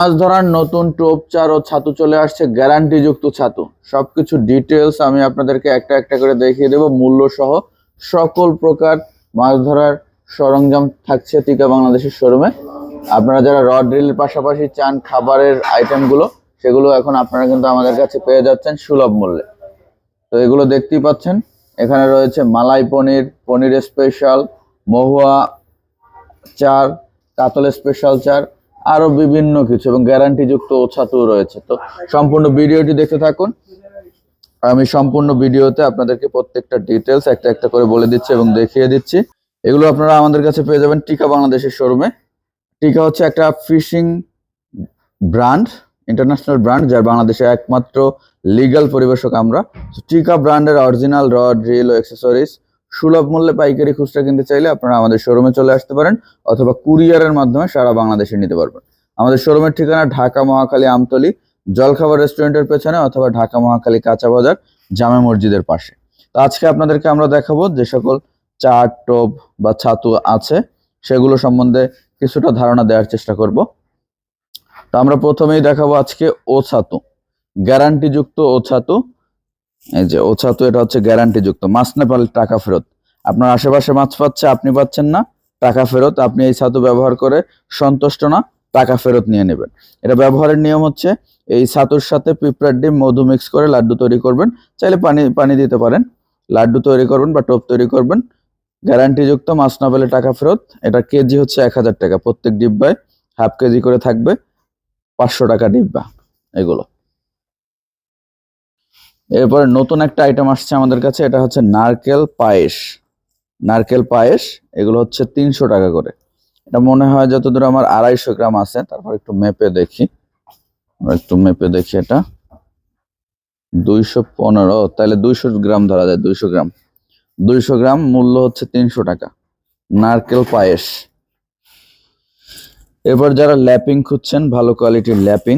মাছ ধরার নতুন টোপ চার ও ছাতু চলে আসছে, গ্যারান্টি যুক্ত ছাতু। সবকিছু ডিটেলস আমি আপনাদেরকে একটা একটা করে দেখিয়ে দেব, মূল্য সহ সকল প্রকার মাছ ধরার সরঞ্জাম থাকছে টিকা বাংলাদেশের শোরুমে। আপনারা যারা রড ড্রিলের পাশাপাশি চান খাবারের আইটেমগুলো, সেগুলো এখন আপনারা কিন্তু আমাদের কাছে পেয়ে যাচ্ছেন সুলভ মূল্যে। তো এগুলো দেখতেই পাচ্ছেন, এখানে রয়েছে মালাই পনির, পনির স্পেশাল, মহুয়া চার, কাতল স্পেশাল চার, আরো বিভিন্ন কিছু এবং গ্যারান্টি যুক্ত ছাতু রয়েছে। তো সম্পূর্ণ ভিডিওটি দেখতে থাকুন। আমি সম্পূর্ণ ভিডিওতে আপনাদেরকে প্রত্যেকটা ডিটেলস একটা একটা করে বলে দিচ্ছি এবং দেখিয়ে দিচ্ছি। এগুলো আপনারা আমাদের কাছে পেয়ে যাবেন টিকা বাংলাদেশের শোরুমে। টিকা হচ্ছে একটা ফিশিং ব্র্যান্ড, ইন্টারন্যাশনাল ব্র্যান্ড, যার বাংলাদেশে একমাত্র লিগ্যাল পরিবেশক আমরা। টিকা ব্র্যান্ডের অরিজিনাল রড ড্রিল ও অ্যাক্সেসরিজ সুলভ মূল্যে পাইকারি খুচরা কিনতে চাইলে আপনারা আমাদের শোরুমে চলে আসতে পারেন, অথবা কুরিয়ারের মাধ্যমে সারা বাংলাদেশে নিতে পারবেন। আমাদের শোরুমের ঠিকানা ঢাকা মহাখালী আমতলী জলখাবার রেস্টুরেন্টের পেছনে, অথবা ঢাকা মহাখালী কাঁচা বাজার জামে মসজিদের পাশে। তো আজকে আপনাদেরকে আমরা দেখাবো যে সকল চার, টোপ বা ছাতু আছে, সেগুলো সম্বন্ধে কিছুটা ধারণা দেওয়ার চেষ্টা করব। তো আমরা প্রথমেই দেখাবো আজকে ও ছাতু, গ্যারান্টি যুক্ত ও ছাতু। এই যে ও ছাতু, এটা হচ্ছে গ্যারান্টি যুক্ত, মাছ না পারলে টাকা ফেরত। আপনার আশেপাশে মাছ পাচ্ছে, আপনি পাচ্ছেন না, টাকা ফেরত। আপনি এই ছাতু ব্যবহার করে সন্তুষ্ট না, টাকা ফেরত নিয়ে নেবেন। এটা ব্যবহারের নিয়ম হচ্ছে, এই ছাতুর সাথে পিঁপড়ার ডিম, মধু মিক্স করে লাড্ডু তৈরি করবেন। চাইলে পানি পানি দিতে পারেন। লাড্ডু তৈরি করবেন বা টোপ তৈরি করবেন। গ্যারান্টি যুক্ত, মাছ না পেলে টাকা ফেরত। এটা কেজি হচ্ছে 1000 টাকা, প্রত্যেক ডিব্বায় হাফ কেজি করে থাকবে, 500 টাকা ডিব্বা এগুলো। এরপরে নতুন একটা আইটেম আসছে আমাদের কাছে, এটা হচ্ছে নারকেল পায়েস। নারকেল পায়েস এগুলো হচ্ছে 300 টাকা করে। এটা মনে হয় যতদূর আমার 250 গ্রাম আছে। তারপর একটু মেপে দেখি, এটা 215, তাহলে 200 গ্রাম ধরা যায়। 200 গ্রাম মূল্য হচ্ছে 300 টাকা নারকেল পায়েস। এরপর যারা ল্যাপিং খুঁজছেন, ভালো কোয়ালিটির ল্যাপিং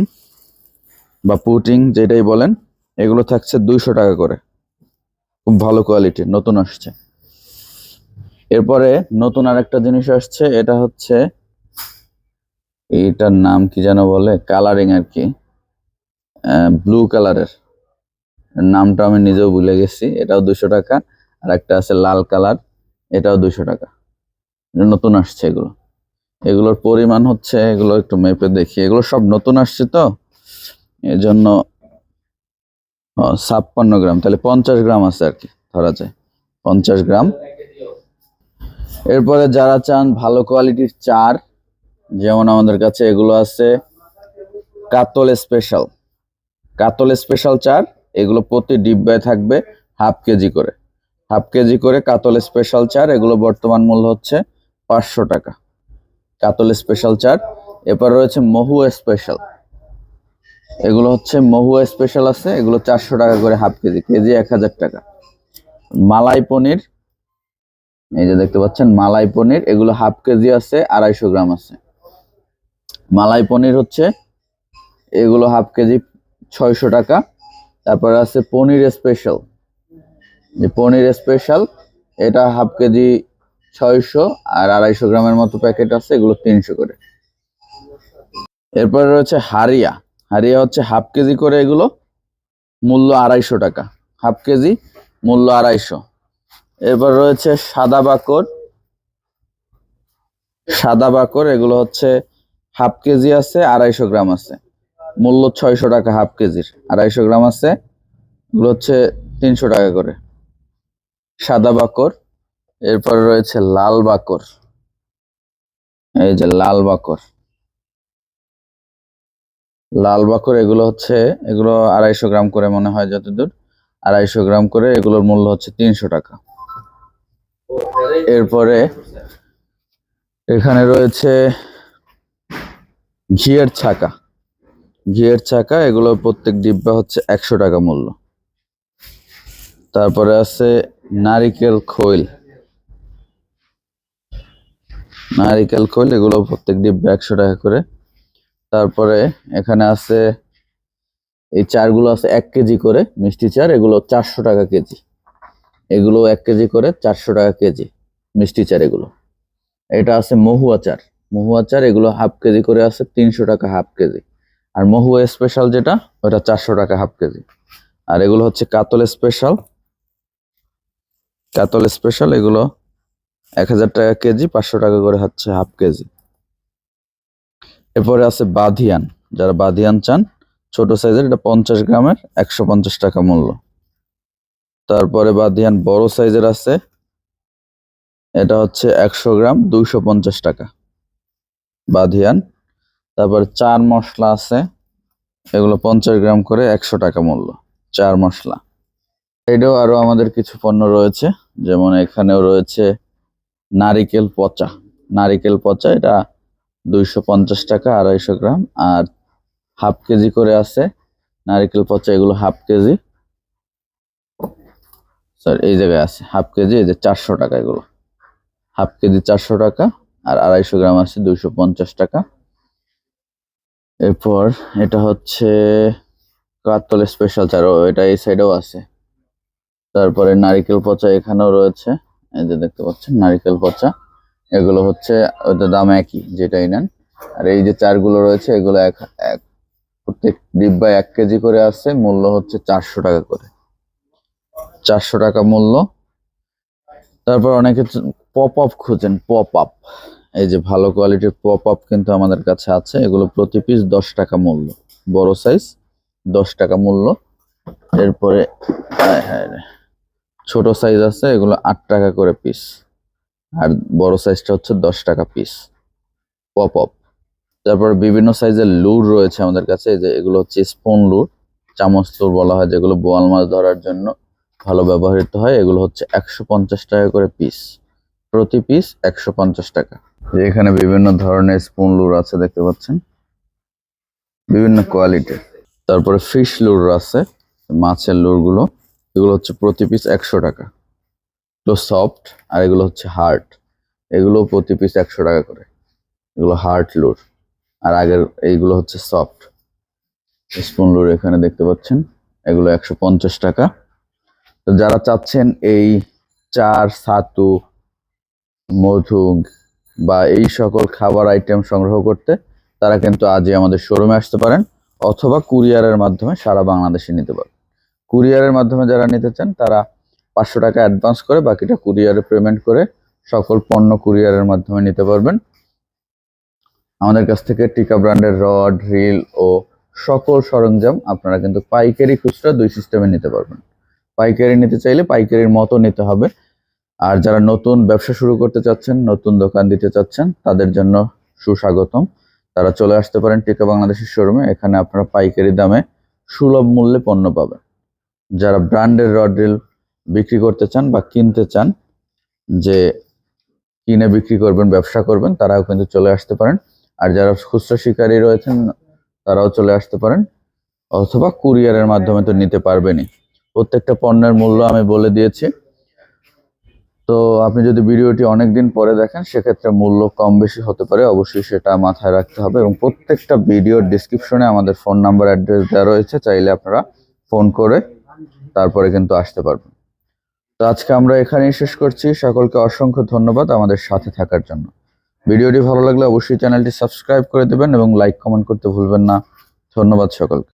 বা পুটিং যেটাই বলেন, এগুলো থাকছে 200 টাকা করে, খুব ভালো কোয়ালিটির, নতুন আসছে। এরপরে নতুন আরেকটা জিনিস আসছে, এটা হচ্ছে, এইটার নাম কি যেন বলে, কালারিং আর কি, ব্লু কালারের, নামটা আমি নিজেও ভুলে গেছি। এটাও 200 টাকা। আর একটা আছে লাল কালার, এটাও 200 টাকা, নতুন আসছে এগুলো। এগুলোর পরিমাণ হচ্ছে, এগুলো একটু মেপে দেখি, এগুলো সব নতুন আসছে তো এজন্য 56 গ্রাম, তাহলে 50 গ্রাম আছে আর কি, ধরা যায় 50 গ্রাম। এরপরে যারা চান ভালো কোয়ালিটির চার, যেমন আমাদের কাছে এগুলো আছে কাতল স্পেশাল, চার। এগুলো প্রতি ডিব্বায় থাকবে হাফ কেজি করে কাতল স্পেশাল চার। এগুলো বর্তমান মূল্য হচ্ছে 500 টাকা কাতল স্পেশাল চার। এরপর রয়েছে মহুয়া স্পেশাল, এগুলো হচ্ছে মহুয়া স্পেশাল আছে, এগুলো 400 টাকা করে হাফ কেজি, কেজি 1000 টাকা। মালাই পনির, এই যে দেখতে পাচ্ছেন মালাই পনির, এগুলো হাফ কেজি আছে, 250 গ্রাম আছে। মালাই পনির হচ্ছে এগুলো হাফ কেজি 600 টাকা। তারপরে আছে পনির স্পেশাল, যে পনির স্পেশাল, এটা হাফ কেজি 600, আর 250 গ্রামের মতো প্যাকেট আছে, এগুলো 300 করে। এরপরে রয়েছে হারিয়া, হচ্ছে হাফ কেজি করে, এগুলো মূল্য 250 টাকা, হাফ কেজি মূল্য 250। এরপর রয়েছে সাদা বাকর, এগুলো হচ্ছে হাফ কেজি আছে, 250 গ্রাম আছে, মূল্য 600 টাকা হাফ কেজির, 250 গ্রাম আছে, এগুলো হচ্ছে 300 টাকা করে সাদা বাকর। এরপর রয়েছে লাল বাকর, এই যে লাল বাকর, এগুলো হচ্ছে, এগুলো 250 গ্রাম করে মনে হয় যতদূর, 250 গ্রাম করে, এগুলোর মূল্য হচ্ছে 300 টাকা। এরপরে এখানে রয়েছে ঘিয়ের ছাকা, এগুলো প্রত্যেক ডিব্বা হচ্ছে 100 টাকা মূল্য। তারপরে আছে নারিকেল খৈল, এগুলো প্রত্যেক ডিব্বা 100 টাকা করে। তারপরে এখানে আছে এই চারগুলো আছে 1 কেজি করে, মিষ্টি চার, এগুলো 400 টাকা কেজি, এগুলো 1 কেজি করে 400 টাকা কেজি মিষ্টি চার এগুলো। এটা আছে মহুয়া চার, এগুলো হাফ কেজি করে আছে, 300 টাকা হাফ কেজি। আর মহুয়া স্পেশাল যেটা ওটা 400 টাকা হাফ কেজি। আর এগুলো হচ্ছে কাতল স্পেশাল, কাতল স্পেশাল এগুলো 1000 টাকা কেজি, 500 টাকা করে হচ্ছে হাফ কেজি। এরপরে আছে বাধিয়ান, যারা বাধিয়ান চান ছোট সাইজের, এটা 50 গ্রামের 150 টাকা মূল্য। তারপরে বাধিয়ান বড় সাইজের আছে, এটা হচ্ছে 100 গ্রাম 250 টাকা বাধিয়ান। তারপরে চার মশলা আছে, এগুলো 50 গ্রাম করে 100 টাকা মূল্য চার মশলা। এটাও আরো আমাদের কিছু পণ্য রয়েছে, যেমন এখানেও রয়েছে নারিকেল পচা, নারিকেল পচা এটা 250 টাকা 250 গ্রাম। আর হাফ কেজি করে আছে নারিকেল পচা, এগুলো হাফ কেজি, স্যার এই জায়গায় আছে হাফ কেজি, এই যে 400 টাকা, এগুলো হাফ কেজি 400 টাকা। আর 250 গ্রাম আছে 250 টাকা। এরপর এটা হচ্ছে কাতল স্পেশাল চার, এটা এই সাইডেও আছে। তারপরে নারিকেল পচা এখানেও রয়েছে, এই যে দেখতে পাচ্ছেন নারিকেল পচা, এগুলো হচ্ছে ওদের দাম একই যেটাই নেন। আর এই যে চারগুলো রয়েছে এগুলো এক এক প্রত্যেক ডিব্বায় 1 কেজি করে আছে, মূল্য হচ্ছে 400 টাকা করে, 400 টাকা মূল্য। তারপর অনেকে পপ আপ খুঁজেন, পপ আপ, এই যে ভালো কোয়ালিটির পপ আপ কিন্তু আমাদের কাছে আছে, এগুলো প্রতি পিস 10 টাকা মূল্য, বড় সাইজ 10 টাকা মূল্য। এরপরে ছোট সাইজ আছে, এগুলো 8 টাকা করে পিস, আর বড় সাইজটা হচ্ছে 10 টাকা পিস পপ আপ। তারপর বিভিন্ন সাইজের লুর রয়েছে আমাদের কাছে, এই যে এগুলো হচ্ছে স্পুন লুর, চামচ লুর বলা হয়, যেগুলো বোয়াল মাছ ধরার জন্য ভালো ব্যবহৃত হয়। এগুলো হচ্ছে 150 টাকা করে পিস, প্রতি পিস 150 টাকা। এখানে বিভিন্ন ধরনের স্পুন লুর আছে দেখতে পাচ্ছেন, বিভিন্ন কোয়ালিটির। তারপরে ফিশ লুর আছে, মাছের লুরগুলো, এগুলো হচ্ছে প্রতি পিস 100 টাকা, এগুলো সফট। আর এগুলো হচ্ছে হার্ড, এগুলো প্রতি পিস 100 টাকা করে, এগুলো হার্ড লুর। আর আগের এইগুলো হচ্ছে সফট স্পুন লুর, এখানে দেখতে পাচ্ছেন এগুলো 150 টাকা। তো যারা চাচ্ছেন এই চার, ছাতু, মধু বা এই সকল খাবার আইটেম সংগ্রহ করতে, তারা কিন্তু আজই আমাদের শোরুমে আসতে পারেন, অথবা কুরিয়ারের মাধ্যমে সারা বাংলাদেশে নিতে পারেন। কুরিয়ারের মাধ্যমে যারা নিতে চান তারা 500 টাকা অ্যাডভান্স করে বাকিটা কুরিয়ারে পেমেন্ট করে সকল পণ্য কুরিয়ারের মাধ্যমে নিতে পারবেন। আমাদের কাছ থেকে টিকা ব্র্যান্ডের রড, রিল ও সকল সরঞ্জাম আপনারা কিন্তু পাইকারি, খুচরা দুই সিস্টেমে নিতে পারবেন। পাইকারি নিতে চাইলে পাইকারির মতো নিতে হবে। আর যারা নতুন ব্যবসা শুরু করতে চাচ্ছেন, নতুন দোকান দিতে চাচ্ছেন, তাদের জন্য সুস্বাগতম। তারা চলে আসতে পারেন টিকা বাংলাদেশের শোরুমে, এখানে আপনারা পাইকারি দামে সুলভ মূল্যে পণ্য পাবেন। যারা ব্র্যান্ডের রড রিল বিক্রি করতে চান বা কিনতে চান, যে কিনে বিক্রি করবেন, ব্যবসা করবেন, তারাও কিন্তু চলে আসতে পারেন। আর যারা খুচরা শিকারী রয়েছেন তারাও চলে আসতে পারেন, অথবা কুরিয়ারের মাধ্যমে তো নিতে পারবেনই। প্রত্যেকটা পণ্যের মূল্য আমি বলে দিয়েছি। তো আপনি যদি ভিডিওটি অনেকদিন পরে দেখেন, সেক্ষেত্রে মূল্য কম বেশি হতে পারে, অবশ্যই সেটা মাথায় রাখতে হবে। এবং প্রত্যেকটা ভিডিওর ডিসক্রিপশনে আমাদের ফোন নাম্বার, অ্যাড্রেস দেওয়া রয়েছে, চাইলে আপনারা ফোন করে তারপরে কিন্তু আসতে পারবেন। তো আজকে আমরা এখানেই শেষ করছি। সকলকে অসংখ্য ধন্যবাদ আমাদের সাথে থাকার জন্য। ভিডিওটি ভালো লাগলে অবশ্যই চ্যানেলটি সাবস্ক্রাইব করে দেবেন এবং লাইক কমেন্ট করতে ভুলবেন না। ধন্যবাদ সকলকে।